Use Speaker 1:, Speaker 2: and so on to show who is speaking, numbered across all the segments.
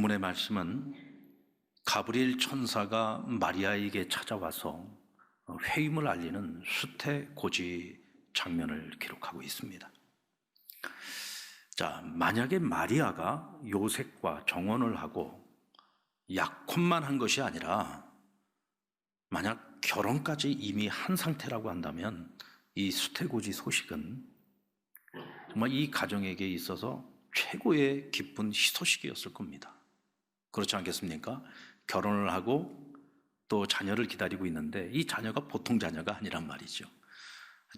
Speaker 1: 본문의 말씀은 가브리엘 천사가 마리아에게 찾아와서 회임을 알리는 수태고지 장면을 기록하고 있습니다. 자, 만약에 마리아가 요셉과 정혼을 하고 약혼만 한 것이 아니라 만약 결혼까지 이미 한 상태라고 한다면 이 수태고지 소식은 정말 이 가정에게 있어서 최고의 기쁜 희소식이었을 겁니다. 그렇지 않겠습니까? 결혼을 하고 또 자녀를 기다리고 있는데 이 자녀가 보통 자녀가 아니란 말이죠.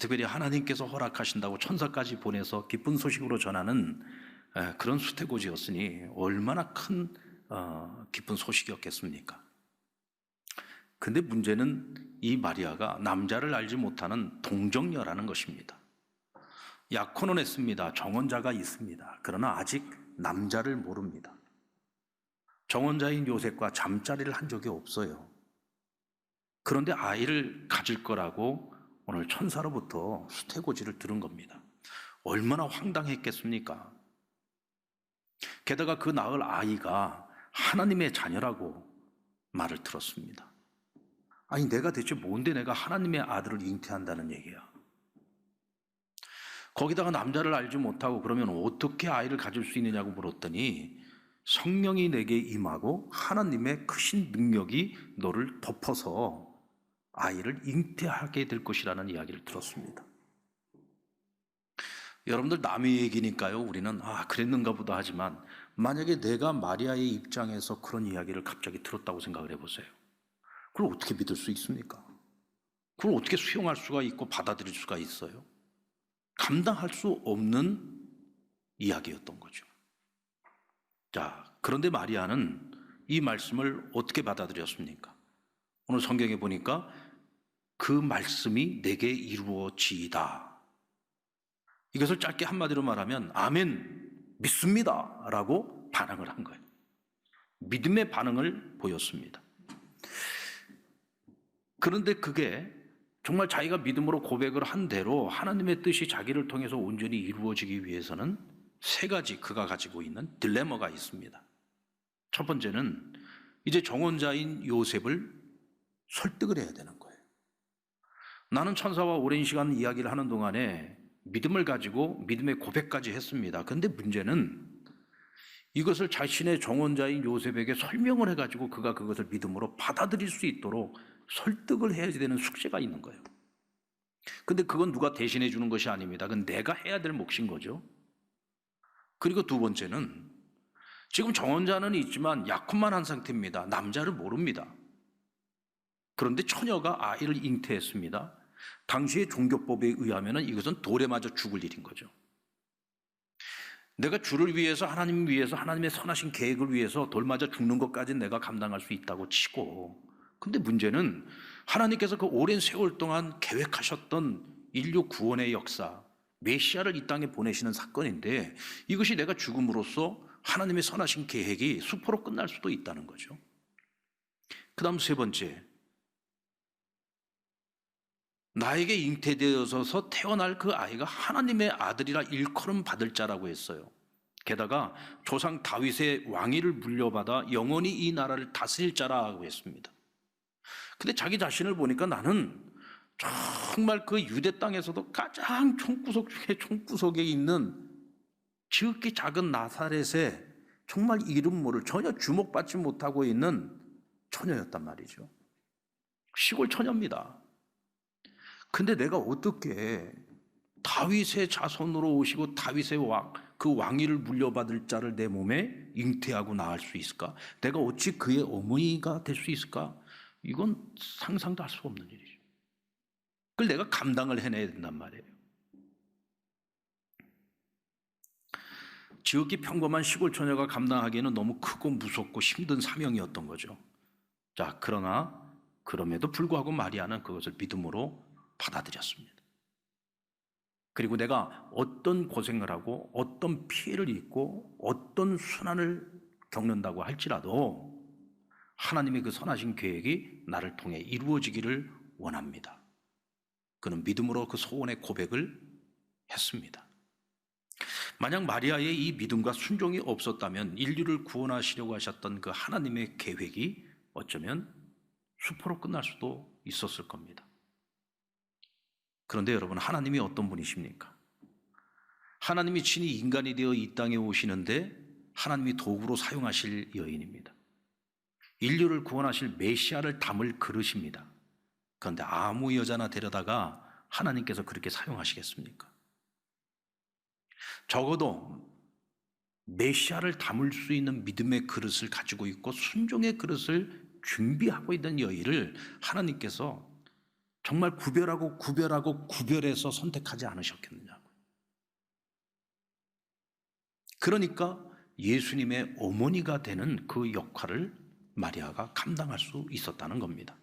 Speaker 1: 특별히 하나님께서 허락하신다고 천사까지 보내서 기쁜 소식으로 전하는 그런 수태고지였으니 얼마나 큰 기쁜 소식이었겠습니까? 근데 문제는 이 마리아가 남자를 알지 못하는 동정녀라는 것입니다. 약혼은 했습니다. 정혼자가 있습니다. 그러나 아직 남자를 모릅니다. 정혼자인 요셉과 잠자리를 한 적이 없어요. 그런데 아이를 가질 거라고 오늘 천사로부터 수태고지를 들은 겁니다. 얼마나 황당했겠습니까? 게다가 그 낳을 아이가 하나님의 자녀라고 말을 들었습니다. 아니, 내가 대체 뭔데 내가 하나님의 아들을 잉태한다는 얘기야. 거기다가 남자를 알지 못하고 그러면 어떻게 아이를 가질 수 있느냐고 물었더니 성령이 내게 임하고 하나님의 크신 능력이 너를 덮어서 아이를 잉태하게 될 것이라는 이야기를 들었습니다. 여러분들 남의 얘기니까요, 우리는 그랬는가 보다 하지만 만약에 내가 마리아의 입장에서 그런 이야기를 갑자기 들었다고 생각을 해보세요. 그걸 어떻게 믿을 수 있습니까? 그걸 어떻게 수용할 수가 있고 받아들일 수가 있어요? 감당할 수 없는 이야기였던 거죠. 자, 그런데 마리아는 이 말씀을 어떻게 받아들였습니까? 오늘 성경에 보니까 그 말씀이 내게 이루어지이다. 이것을 짧게 한마디로 말하면 아멘, 믿습니다 라고 반응을 한 거예요. 믿음의 반응을 보였습니다. 그런데 그게 정말 자기가 믿음으로 고백을 한 대로 하나님의 뜻이 자기를 통해서 온전히 이루어지기 위해서는 세 가지 그가 가지고 있는 딜레마가 있습니다. 첫 번째는 이제 정혼자인 요셉을 설득을 해야 되는 거예요. 나는 천사와 오랜 시간 이야기를 하는 동안에 믿음을 가지고 믿음의 고백까지 했습니다. 그런데 문제는 이것을 자신의 정혼자인 요셉에게 설명을 해가지고 그가 그것을 믿음으로 받아들일 수 있도록 설득을 해야 되는 숙제가 있는 거예요. 근데 그건 누가 대신해 주는 것이 아닙니다. 그건 내가 해야 될 몫인 거죠. 그리고 두 번째는 지금 정혼자는 있지만 약혼만 한 상태입니다. 남자를 모릅니다. 그런데 처녀가 아이를 잉태했습니다. 당시의 종교법에 의하면 이것은 돌에 맞아 죽을 일인 거죠. 내가 주를 위해서, 하나님 위해서, 하나님의 선하신 계획을 위해서 돌 맞아 죽는 것까지는 내가 감당할 수 있다고 치고, 근데 문제는 하나님께서 그 오랜 세월 동안 계획하셨던 인류 구원의 역사, 메시아를 이 땅에 보내시는 사건인데 이것이 내가 죽음으로써 하나님의 선하신 계획이 수포로 끝날 수도 있다는 거죠. 그 다음 세 번째, 나에게 잉태되어서 태어날 그 아이가 하나님의 아들이라 일컬음 받을 자라고 했어요. 게다가 조상 다윗의 왕위를 물려받아 영원히 이 나라를 다스릴 자라고 했습니다. 근데 자기 자신을 보니까 나는 정말 그 유대 땅에서도 가장 총구석 중에 총구석에 있는 지극히 작은 나사렛에 정말 이름 모를 전혀 주목받지 못하고 있는 처녀였단 말이죠. 시골 처녀입니다. 근데 내가 어떻게 다윗의 자손으로 오시고 다윗의 그 왕위를 물려받을 자를 내 몸에 잉태하고 낳을 수 있을까? 내가 어찌 그의 어머니가 될 수 있을까? 이건 상상도 할 수 없는 일이죠. 그걸 내가 감당을 해내야 된단 말이에요. 지극히 평범한 시골 처녀가 감당하기에는 너무 크고 무섭고 힘든 사명이었던 거죠. 자, 그럼에도 불구하고 마리아는 그것을 믿음으로 받아들였습니다. 그리고 내가 어떤 고생을 하고 어떤 피해를 입고 어떤 순환을 겪는다고 할지라도 하나님의 그 선하신 계획이 나를 통해 이루어지기를 원합니다. 그는 믿음으로 그 소원의 고백을 했습니다. 만약 마리아의 이 믿음과 순종이 없었다면 인류를 구원하시려고 하셨던 그 하나님의 계획이 어쩌면 수포로 끝날 수도 있었을 겁니다. 그런데 여러분, 하나님이 어떤 분이십니까? 하나님이 친히 인간이 되어 이 땅에 오시는데 하나님이 도구로 사용하실 여인입니다. 인류를 구원하실 메시아를 담을 그릇입니다. 그런데 아무 여자나 데려다가 하나님께서 그렇게 사용하시겠습니까? 적어도 메시아를 담을 수 있는 믿음의 그릇을 가지고 있고 순종의 그릇을 준비하고 있는 여인을 하나님께서 정말 구별해서 선택하지 않으셨겠느냐고요. 그러니까 예수님의 어머니가 되는 그 역할을 마리아가 감당할 수 있었다는 겁니다.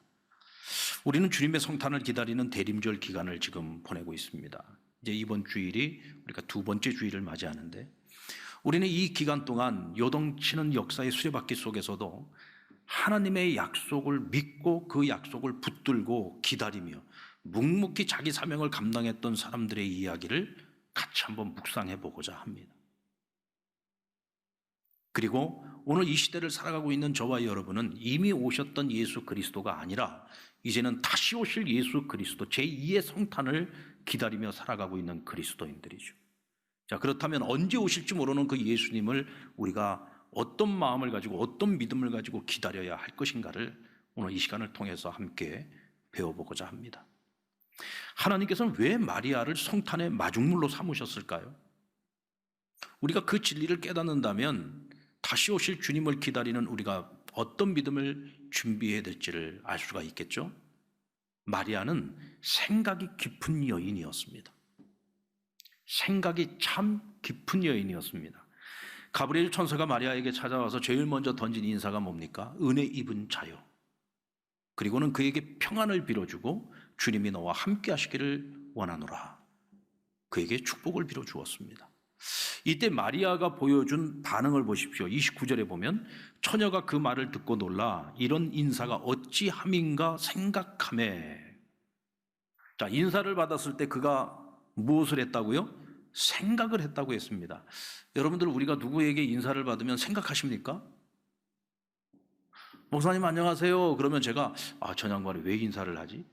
Speaker 1: 우리는 주님의 성탄을 기다리는 대림절 기간을 지금 보내고 있습니다. 이제 이번 주일이 우리가 두 번째 주일을 맞이하는데, 우리는 이 기간 동안 요동치는 역사의 수레바퀴 속에서도 하나님의 약속을 믿고 그 약속을 붙들고 기다리며 묵묵히 자기 사명을 감당했던 사람들의 이야기를 같이 한번 묵상해 보고자 합니다. 그리고 오늘 이 시대를 살아가고 있는 저와 여러분은 이미 오셨던 예수 그리스도가 아니라 이제는 다시 오실 예수 그리스도 제2의 성탄을 기다리며 살아가고 있는 그리스도인들이죠. 자, 그렇다면 언제 오실지 모르는 그 예수님을 우리가 어떤 마음을 가지고 어떤 믿음을 가지고 기다려야 할 것인가를 오늘 이 시간을 통해서 함께 배워보고자 합니다. 하나님께서는 왜 마리아를 성탄의 마중물로 삼으셨을까요? 우리가 그 진리를 깨닫는다면 다시 오실 주님을 기다리는 우리가 어떤 믿음을 준비해야 될지를 알 수가 있겠죠? 마리아는 생각이 깊은 여인이었습니다. 생각이 참 깊은 여인이었습니다. 가브리엘 천사가 마리아에게 찾아와서 제일 먼저 던진 인사가 뭡니까? 은혜 입은 자요. 그리고는 그에게 평안을 빌어주고 주님이 너와 함께 하시기를 원하노라. 그에게 축복을 빌어주었습니다. 이때 마리아가 보여준 반응을 보십시오. 29절에 보면 처녀가 그 말을 듣고 놀라 이런 인사가 어찌함인가 생각하매. 자, 인사를 받았을 때 그가 무엇을 했다고요? 생각을 했다고 했습니다. 여러분들, 우리가 누구에게 인사를 받으면 생각하십니까? 목사님 안녕하세요. 그러면 제가 저 양반이 왜 인사를 하지?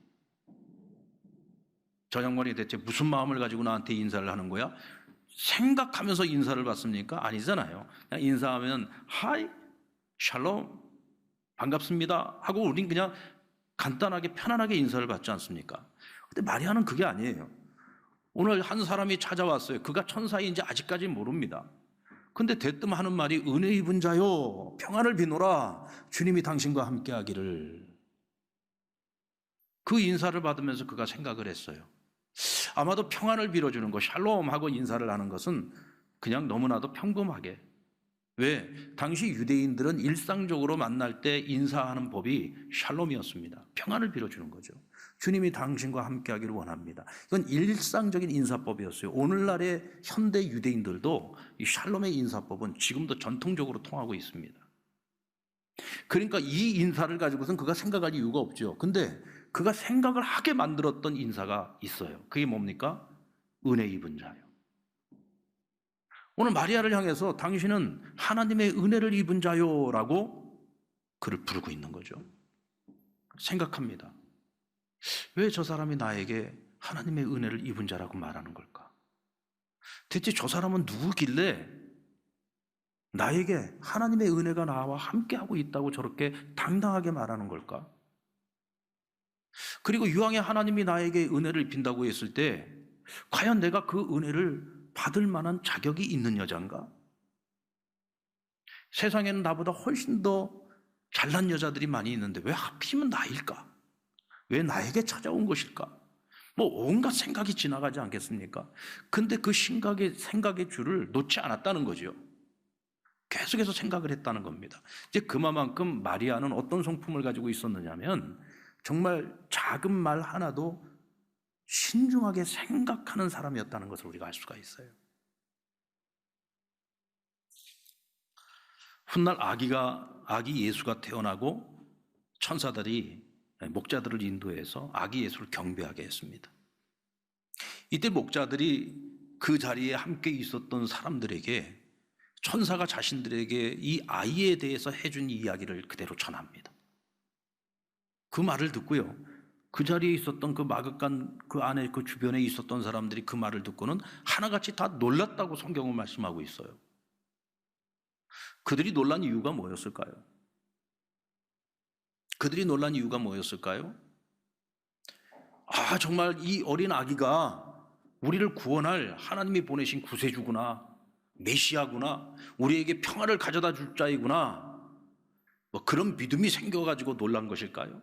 Speaker 1: 저 양반이 대체 무슨 마음을 가지고 나한테 인사를 하는 거야? 생각하면서 인사를 받습니까? 아니잖아요. 그냥 인사하면 하이, 샬롬, 반갑습니다 하고 우린 그냥 간단하게 편안하게 인사를 받지 않습니까? 근데 마리아는 그게 아니에요. 오늘 한 사람이 찾아왔어요. 그가 천사인지 아직까지 모릅니다. 근데 대뜸 하는 말이 은혜 입은 자요 평안을 비노라 주님이 당신과 함께 하기를. 그 인사를 받으면서 그가 생각을 했어요. 아마도 평안을 빌어주는 것, 샬롬 하고 인사를 하는 것은 그냥 너무나도 평범하게. 왜? 당시 유대인들은 일상적으로 만날 때 인사하는 법이 샬롬이었습니다. 평안을 빌어주는 거죠. 주님이 당신과 함께 하기를 원합니다. 이건 일상적인 인사법이었어요. 오늘날의 현대 유대인들도 이 샬롬의 인사법은 지금도 전통적으로 통하고 있습니다. 그러니까 이 인사를 가지고선 그가 생각할 이유가 없죠. 근데 그가 생각을 하게 만들었던 인사가 있어요. 그게 뭡니까? 은혜 입은 자요. 오늘 마리아를 향해서 당신은 하나님의 은혜를 입은 자요라고 그를 부르고 있는 거죠. 생각합니다. 왜 저 사람이 나에게 하나님의 은혜를 입은 자라고 말하는 걸까? 대체 저 사람은 누구길래 나에게 하나님의 은혜가 나와 함께하고 있다고 저렇게 당당하게 말하는 걸까? 그리고 이왕에 하나님이 나에게 은혜를 입힌다고 했을 때 과연 내가 그 은혜를 받을 만한 자격이 있는 여잔가? 세상에는 나보다 훨씬 더 잘난 여자들이 많이 있는데 왜 하필이면 나일까? 왜 나에게 찾아온 것일까? 뭐 온갖 생각이 지나가지 않겠습니까? 근데 그 생각의 줄을 놓지 않았다는 거죠. 계속해서 생각을 했다는 겁니다. 이제 그만큼 마리아는 어떤 성품을 가지고 있었느냐면 정말 작은 말 하나도 신중하게 생각하는 사람이었다는 것을 우리가 알 수가 있어요. 훗날 아기 예수가 태어나고 천사들이 목자들을 인도해서 아기 예수를 경배하게 했습니다. 이때 목자들이 그 자리에 함께 있었던 사람들에게 천사가 자신들에게 이 아이에 대해서 해준 이야기를 그대로 전합니다. 그 말을 듣고요, 그 자리에 있었던 그 마극간 그 안에 그 주변에 있었던 사람들이 그 말을 듣고는 하나같이 다 놀랐다고 성경은 말씀하고 있어요. 그들이 놀란 이유가 뭐였을까요? 그들이 놀란 이유가 뭐였을까요? 정말 이 어린 아기가 우리를 구원할 하나님이 보내신 구세주구나, 메시아구나, 우리에게 평화를 가져다 줄 자이구나, 그런 믿음이 생겨가지고 놀란 것일까요?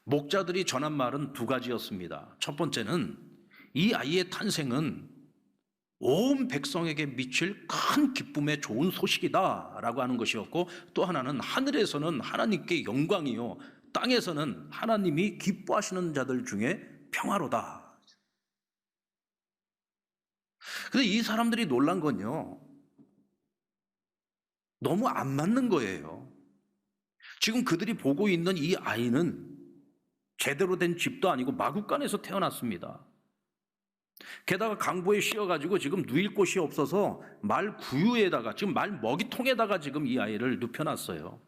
Speaker 1: 목자들이 전한 말은 두 가지였습니다. 첫 번째는 이 아이의 탄생은 온 백성에게 미칠 큰 기쁨의 좋은 소식이다 라고 하는 것이었고, 또 하나는 하늘에서는 하나님께 영광이요, 땅에서는 하나님이 기뻐하시는 자들 중에 평화로다. 그런데 이 사람들이 놀란 건요, 너무 안 맞는 거예요. 지금 그들이 보고 있는 이 아이는 제대로 된 집도 아니고 마구간에서 태어났습니다. 게다가 강보에 씌어가지고 지금 누일 곳이 없어서 말 구유에다가, 지금 말 먹이통에다가 지금 이 아이를 눕혀놨어요.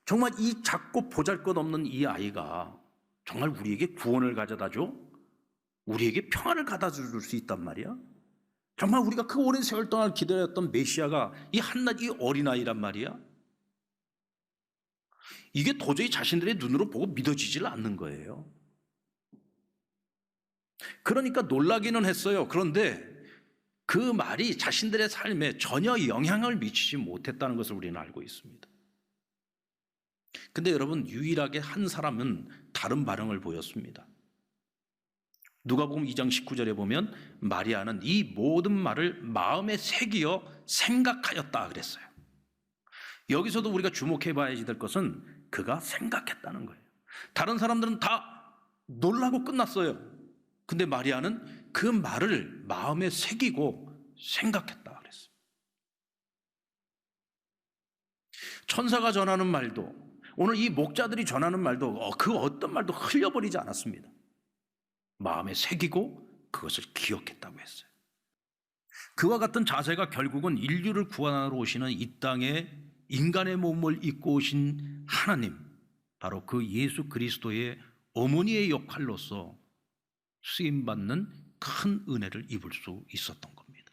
Speaker 1: 정말 이 작고 보잘것없는 이 아이가 정말 우리에게 구원을 가져다 줘? 우리에게 평화를 가져다 줄 수 있단 말이야? 정말 우리가 그 오랜 세월 동안 기다렸던 메시아가 이 한낱 이 어린아이란 말이야? 이게 도저히 자신들의 눈으로 보고 믿어지질 않는 거예요. 그러니까 놀라기는 했어요. 그런데 그 말이 자신들의 삶에 전혀 영향을 미치지 못했다는 것을 우리는 알고 있습니다. 근데 여러분, 유일하게 한 사람은 다른 반응을 보였습니다. 누가복음 2장 19절에 보면 마리아는 이 모든 말을 마음에 새기어 생각하였다 그랬어요. 여기서도 우리가 주목해 봐야 될 것은 그가 생각했다는 거예요. 다른 사람들은 다 놀라고 끝났어요. 근데 마리아는 그 말을 마음에 새기고 생각했다 그랬어요. 천사가 전하는 말도, 오늘 이 목자들이 전하는 말도 그 어떤 말도 흘려버리지 않았습니다. 마음에 새기고 그것을 기억했다고 했어요. 그와 같은 자세가 결국은 인류를 구원하러 오시는 이 땅에 인간의 몸을 입고 오신 하나님, 바로 그 예수 그리스도의 어머니의 역할로서 쓰임받는 큰 은혜를 입을 수 있었던 겁니다.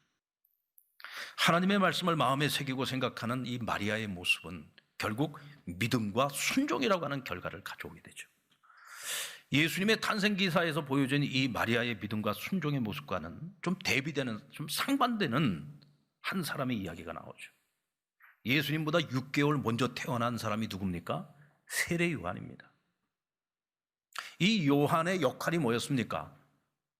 Speaker 1: 하나님의 말씀을 마음에 새기고 생각하는 이 마리아의 모습은 결국 믿음과 순종이라고 하는 결과를 가져오게 되죠. 예수님의 탄생 기사에서 보여진 이 마리아의 믿음과 순종의 모습과는 좀 대비되는, 좀 상반되는 한 사람의 이야기가 나오죠. 예수님보다 6개월 먼저 태어난 사람이 누굽니까? 세례 요한입니다. 이 요한의 역할이 뭐였습니까?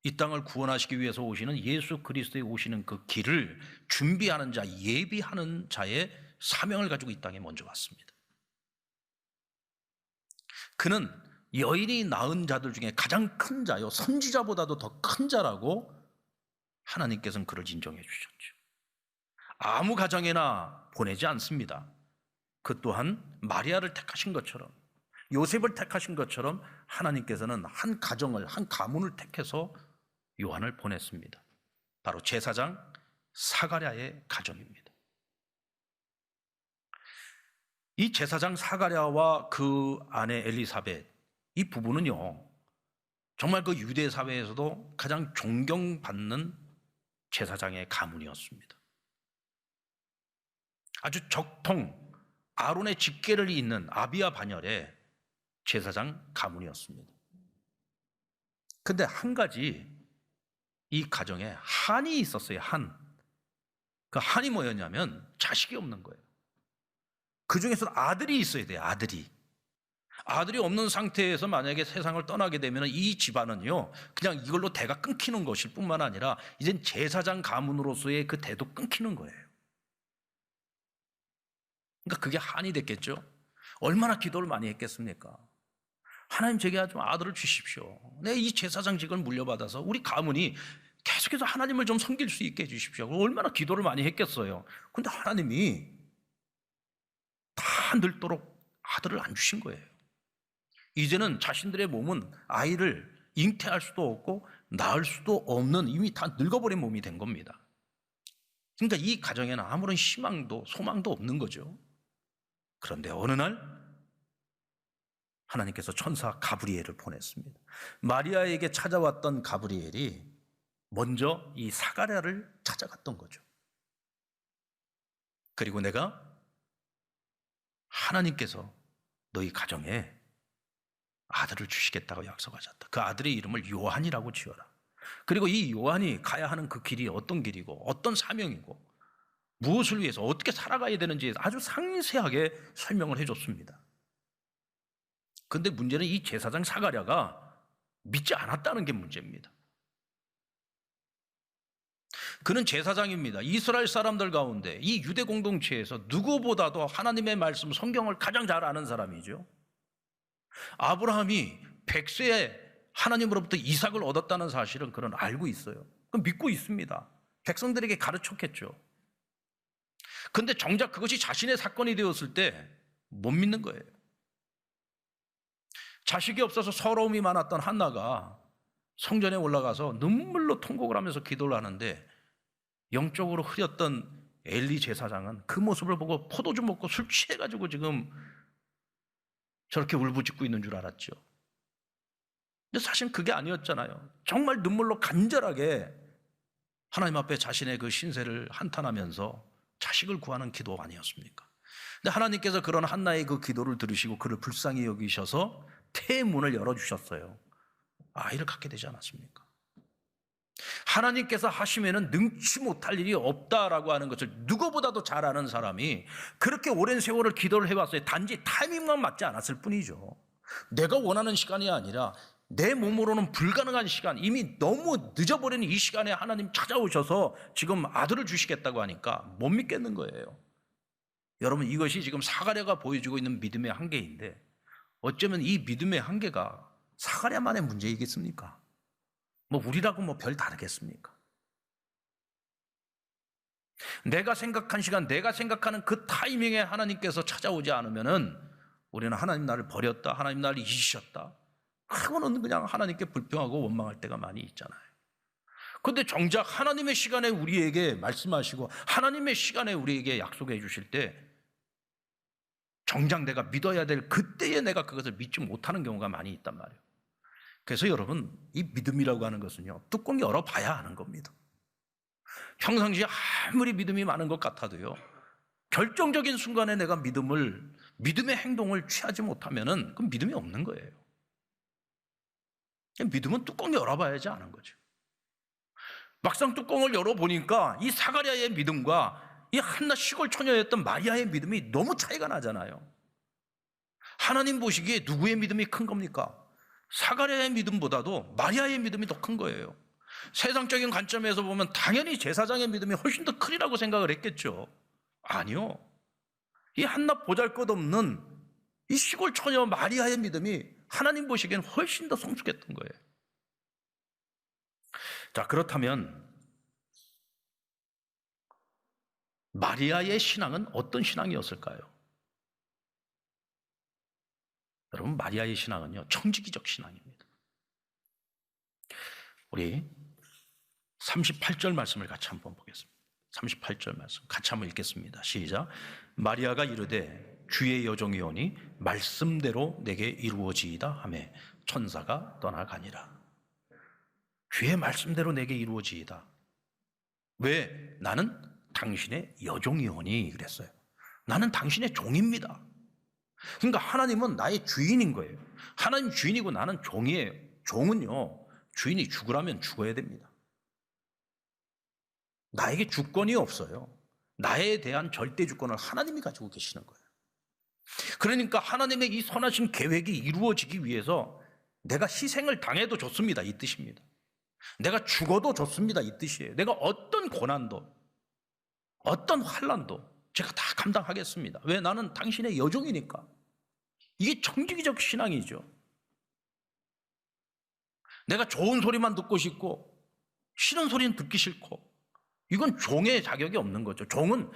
Speaker 1: 이 땅을 구원하시기 위해서 오시는 예수 그리스도에 오시는 그 길을 준비하는 자, 예비하는 자의 사명을 가지고 이 땅에 먼저 왔습니다. 그는 여인이 낳은 자들 중에 가장 큰 자요, 선지자보다도 더 큰 자라고 하나님께서는 그를 인정해 주셨죠. 아무 가정에나 보내지 않습니다. 그 또한 마리아를 택하신 것처럼, 요셉을 택하신 것처럼 하나님께서는 한 가정을, 한 가문을 택해서 요한을 보냈습니다. 바로 제사장 사가랴의 가정입니다. 이 제사장 사가랴와 그 아내 엘리사벳, 이 부부는요, 정말 그 유대 사회에서도 가장 존경받는 제사장의 가문이었습니다. 아주 적통, 아론의 직계를 잇는 아비야 반열의 제사장 가문이었습니다. 근데 한 가지 이 가정에 한이 있었어요. 그 한이 뭐였냐면 자식이 없는 거예요. 그 중에서도 아들이 있어야 돼요. 아들이 없는 상태에서 만약에 세상을 떠나게 되면 이 집안은요, 그냥 이걸로 대가 끊기는 것일 뿐만 아니라 이젠 제사장 가문으로서의 그 대도 끊기는 거예요. 그러니까 그게 한이 됐겠죠. 얼마나 기도를 많이 했겠습니까? 하나님, 제게 좀 아들을 주십시오. 내 이 제사장직을 물려받아서 우리 가문이 계속해서 하나님을 좀 섬길 수 있게 해주십시오. 얼마나 기도를 많이 했겠어요. 근데 하나님이 다 늙도록 아들을 안 주신 거예요. 이제는 자신들의 몸은 아이를 잉태할 수도 없고 낳을 수도 없는 이미 다 늙어버린 몸이 된 겁니다. 그러니까 이 가정에는 아무런 희망도 소망도 없는 거죠. 그런데 어느 날 하나님께서 천사 가브리엘을 보냈습니다. 마리아에게 찾아왔던 가브리엘이 먼저 이 사가랴를 찾아갔던 거죠. 그리고 내가 하나님께서 너희 가정에 아들을 주시겠다고 약속하셨다. 그 아들의 이름을 요한이라고 지어라. 그리고 이 요한이 가야 하는 그 길이 어떤 길이고 어떤 사명이고 무엇을 위해서 어떻게 살아가야 되는지 아주 상세하게 설명을 해줬습니다. 그런데 문제는 이 제사장 사가랴가 믿지 않았다는 게 문제입니다. 그는 제사장입니다. 이스라엘 사람들 가운데 이 유대 공동체에서 누구보다도 하나님의 말씀, 성경을 가장 잘 아는 사람이죠. 아브라함이 100세에 하나님으로부터 이삭을 얻었다는 사실은 그는 알고 있어요. 그럼 믿고 있습니다. 백성들에게 가르쳤겠죠. 그런데 정작 그것이 자신의 사건이 되었을 때 못 믿는 거예요. 자식이 없어서 서러움이 많았던 한나가 성전에 올라가서 눈물로 통곡을 하면서 기도를 하는데 영적으로 흐렸던 엘리 제사장은 그 모습을 보고 포도주 먹고 술 취해가지고 지금 저렇게 울부짖고 있는 줄 알았죠. 근데 사실 그게 아니었잖아요. 정말 눈물로 간절하게 하나님 앞에 자신의 그 신세를 한탄하면서 자식을 구하는 기도 아니었습니까? 근데 하나님께서 그런 한나의 그 기도를 들으시고 그를 불쌍히 여기셔서 태의 문을 열어주셨어요. 아이를 갖게 되지 않았습니까? 하나님께서 하시면은 능치 못할 일이 없다라고 하는 것을 누구보다도 잘 아는 사람이 그렇게 오랜 세월을 기도를 해왔어요. 단지 타이밍만 맞지 않았을 뿐이죠. 내가 원하는 시간이 아니라 내 몸으로는 불가능한 시간, 이미 너무 늦어버린 이 시간에 하나님 찾아오셔서 지금 아들을 주시겠다고 하니까 못 믿겠는 거예요. 여러분, 이것이 지금 사가랴가 보여주고 있는 믿음의 한계인데 어쩌면 이 믿음의 한계가 사가랴만의 문제이겠습니까? 뭐 우리라고 뭐 별 다르겠습니까? 내가 생각한 시간, 내가 생각하는 그 타이밍에 하나님께서 찾아오지 않으면은 우리는 하나님 나를 버렸다, 하나님 나를 잊으셨다, 그거는 그냥 하나님께 불평하고 원망할 때가 많이 있잖아요. 그런데 정작 하나님의 시간에 우리에게 말씀하시고 하나님의 시간에 우리에게 약속해 주실 때 정작 내가 믿어야 될 그때에 내가 그것을 믿지 못하는 경우가 많이 있단 말이에요. 그래서 여러분, 이 믿음이라고 하는 것은요, 뚜껑 열어봐야 하는 겁니다. 평상시에 아무리 믿음이 많은 것 같아도요, 결정적인 순간에 내가 믿음의 행동을 취하지 못하면은 그건 믿음이 없는 거예요. 믿음은 뚜껑 열어봐야지 하는 거죠. 막상 뚜껑을 열어보니까 이 사가랴의 믿음과 이 한나 시골 처녀였던 마리아의 믿음이 너무 차이가 나잖아요. 하나님 보시기에 누구의 믿음이 큰 겁니까? 사가랴의 믿음보다도 마리아의 믿음이 더 큰 거예요. 세상적인 관점에서 보면 당연히 제사장의 믿음이 훨씬 더 크리라고 생각을 했겠죠. 아니요. 이 한낱 보잘것없는 이 시골 처녀 마리아의 믿음이 하나님 보시기엔 훨씬 더 성숙했던 거예요. 자, 그렇다면 마리아의 신앙은 어떤 신앙이었을까요? 여러분, 마리아의 신앙은요, 청지기적 신앙입니다. 우리 38절 말씀을 같이 한번 보겠습니다. 38절 말씀 같이 한번 읽겠습니다. 시작. 마리아가 이르되 주의 여종이 오니 말씀대로 내게 이루어지이다 하매 천사가 떠나가니라. 주의 말씀대로 내게 이루어지이다. 왜? 나는 당신의 여종이 오니 그랬어요. 나는 당신의 종입니다. 그러니까 하나님은 나의 주인인 거예요. 하나님 주인이고 나는 종이에요. 종은요, 주인이 죽으라면 죽어야 됩니다. 나에게 주권이 없어요. 나에 대한 절대 주권을 하나님이 가지고 계시는 거예요. 그러니까 하나님의 이 선하신 계획이 이루어지기 위해서 내가 희생을 당해도 좋습니다, 이 뜻입니다. 내가 죽어도 좋습니다, 이 뜻이에요. 내가 어떤 고난도, 어떤 환난도 제가 다 감당하겠습니다. 왜? 나는 당신의 여종이니까. 이게 청지기적 신앙이죠. 내가 좋은 소리만 듣고 싶고 싫은 소리는 듣기 싫고, 이건 종의 자격이 없는 거죠. 종은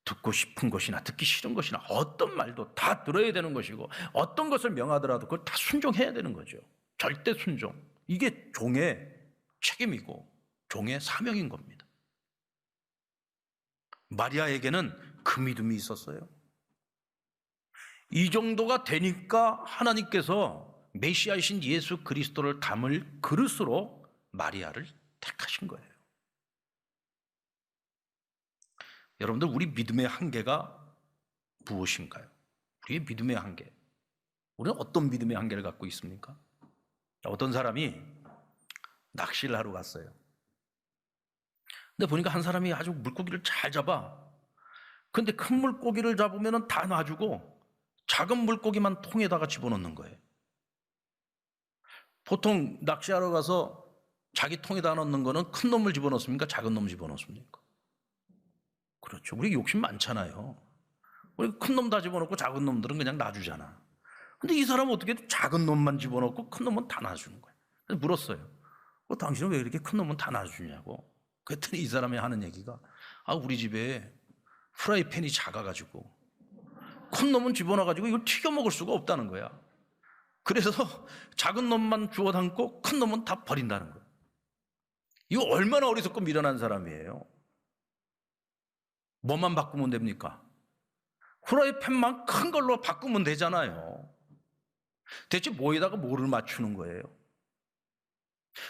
Speaker 1: 듣고 싶은 것이나 듣기 싫은 것이나 어떤 말도 다 들어야 되는 것이고, 어떤 것을 명하더라도 그걸 다 순종해야 되는 거죠. 절대 순종. 이게 종의 책임이고 종의 사명인 겁니다. 마리아에게는 그 믿음이 있었어요. 이 정도가 되니까 하나님께서 메시아이신 예수 그리스도를 담을 그릇으로 마리아를 택하신 거예요. 여러분들, 우리 믿음의 한계가 무엇인가요? 우리의 믿음의 한계. 우리는 어떤 믿음의 한계를 갖고 있습니까? 어떤 사람이 낚시를 하러 갔어요. 근데 보니까 한 사람이 아주 물고기를 잘 잡아. 근데 큰 물고기를 잡으면 다 놔주고 작은 물고기만 통에다가 집어넣는 거예요. 보통 낚시하러 가서 자기 통에다 넣는 거는 큰 놈을 집어넣습니까? 작은 놈을 집어넣습니까? 그렇죠. 우리 욕심 많잖아요. 우리 큰 놈 다 집어넣고 작은 놈들은 그냥 놔주잖아. 근데 이 사람은 어떻게 작은 놈만 집어넣고 큰 놈은 다 놔주는 거예요. 그래서 물었어요. 당신은 왜 이렇게 큰 놈은 다 놔주냐고. 그랬더니 이 사람이 하는 얘기가, 우리 집에 프라이팬이 작아가지고 큰 놈은 집어넣어가지고 이걸 튀겨 먹을 수가 없다는 거야. 그래서 작은 놈만 주워 담고 큰 놈은 다 버린다는 거야. 이거 얼마나 어리석고 미련한 사람이에요. 뭐만 바꾸면 됩니까? 프라이팬만 큰 걸로 바꾸면 되잖아요. 대체 뭐에다가 뭐를 맞추는 거예요?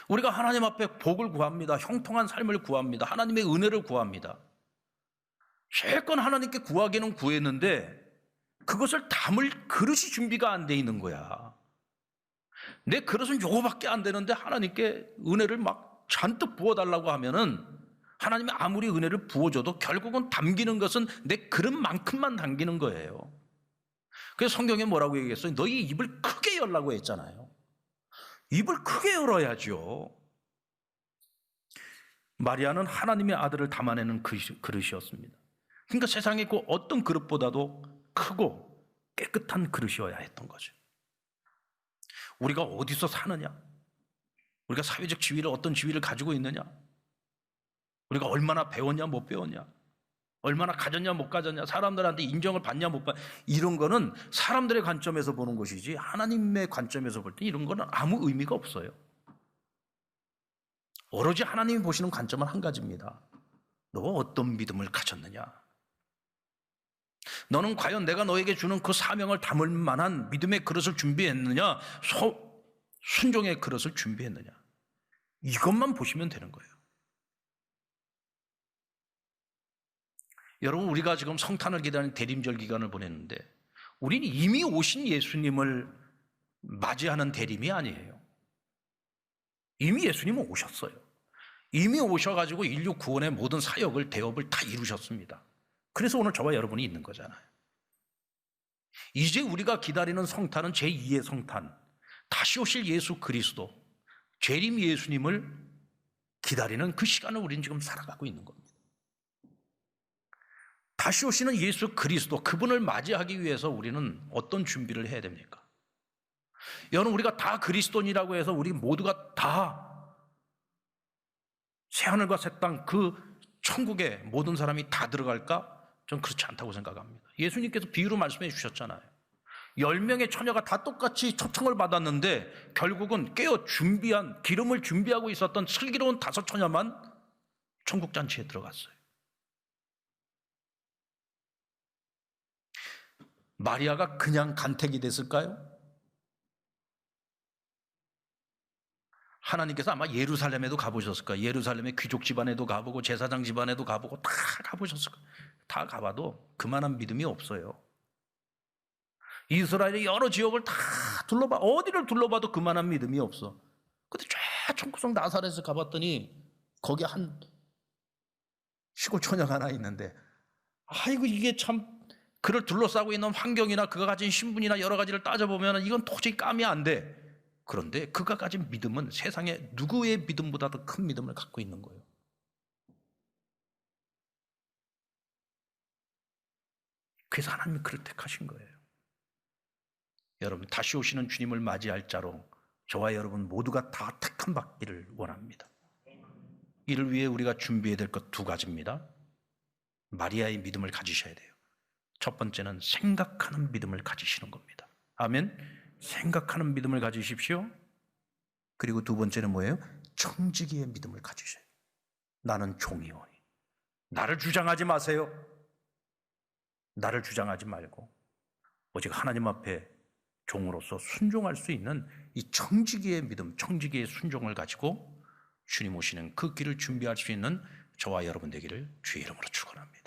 Speaker 1: 우리가 하나님 앞에 복을 구합니다. 형통한 삶을 구합니다. 하나님의 은혜를 구합니다. 실컷 하나님께 구하기는 구했는데 그것을 담을 그릇이 준비가 안 돼 있는 거야. 내 그릇은 요거밖에 안 되는데 하나님께 은혜를 막 잔뜩 부어달라고 하면은 하나님이 아무리 은혜를 부어줘도 결국은 담기는 것은 내 그릇만큼만 담기는 거예요. 그래서 성경에 뭐라고 얘기했어요? 너희 입을 크게 열라고 했잖아요. 입을 크게 열어야죠. 마리아는 하나님의 아들을 담아내는 그릇이었습니다. 그러니까 세상에 그 어떤 그릇보다도 크고 깨끗한 그릇이어야 했던 거죠. 우리가 어디서 사느냐? 우리가 사회적 지위를 어떤 지위를 가지고 있느냐? 우리가 얼마나 배웠냐 못 배웠냐? 얼마나 가졌냐 못 가졌냐? 사람들한테 인정을 받냐 못 받냐? 이런 거는 사람들의 관점에서 보는 것이지 하나님의 관점에서 볼 때 이런 거는 아무 의미가 없어요. 오로지 하나님이 보시는 관점은 한 가지입니다. 너가 어떤 믿음을 가졌느냐? 너는 과연 내가 너에게 주는 그 사명을 담을 만한 믿음의 그릇을 준비했느냐? 순종의 그릇을 준비했느냐? 이것만 보시면 되는 거예요. 여러분, 우리가 지금 성탄을 기다리는 대림절 기간을 보냈는데 우리는 이미 오신 예수님을 맞이하는 대림이 아니에요. 이미 예수님은 오셨어요. 이미 오셔가지고 인류 구원의 모든 사역을, 대업을 다 이루셨습니다. 그래서 오늘 저와 여러분이 있는 거잖아요. 이제 우리가 기다리는 성탄은 제2의 성탄, 다시 오실 예수 그리스도, 재림 예수님을 기다리는 그 시간을 우리는 지금 살아가고 있는 겁니다. 다시 오시는 예수 그리스도, 그분을 맞이하기 위해서 우리는 어떤 준비를 해야 됩니까? 여러분, 우리가 다 그리스도인이라고 해서 우리 모두가 다 새하늘과 새 땅, 그 천국에 모든 사람이 다 들어갈까? 전 그렇지 않다고 생각합니다. 예수님께서 비유로 말씀해 주셨잖아요. 10명의 처녀가 다 똑같이 초청을 받았는데 결국은 깨어 준비한, 기름을 준비하고 있었던 슬기로운 5 처녀만 천국 잔치에 들어갔어요. 마리아가 그냥 간택이 됐을까요? 하나님께서 아마 예루살렘에도 가보셨을 거예요. 예루살렘의 귀족 집안에도 가보고 제사장 집안에도 가보고 다 가보셨을 거예요. 다 가봐도 그만한 믿음이 없어요. 이스라엘의 여러 지역을 다 둘러봐, 어디를 둘러봐도 그만한 믿음이 없어. 근데 쫙 청구성 나사렛을 가봤더니 거기 한 시골 처녀가 하나 있는데, 아이고 이게 참, 그를 둘러싸고 있는 환경이나 그가 가진 신분이나 여러 가지를 따져보면 이건 도저히 감이 안 돼. 그런데 그가 가진 믿음은 세상에 누구의 믿음보다도 큰 믿음을 갖고 있는 거예요. 그래서 하나님이 그를 택하신 거예요. 여러분, 다시 오시는 주님을 맞이할 자로 저와 여러분 모두가 다 택함 받기를 원합니다. 이를 위해 우리가 준비해야 될 것 2가지입니다. 마리아의 믿음을 가지셔야 돼요. 첫 번째는 생각하는 믿음을 가지시는 겁니다. 아멘. 생각하는 믿음을 가지십시오. 그리고 두 번째는 뭐예요? 청지기의 믿음을 가지셔야 돼요. 나는 종이오니. 나를 주장하지 마세요. 나를 주장하지 말고 오직 하나님 앞에 종으로서 순종할 수 있는 이 청지기의 믿음, 청지기의 순종을 가지고 주님 오시는 그 길을 준비할 수 있는 저와 여러분 되기를 주의 이름으로 축원합니다.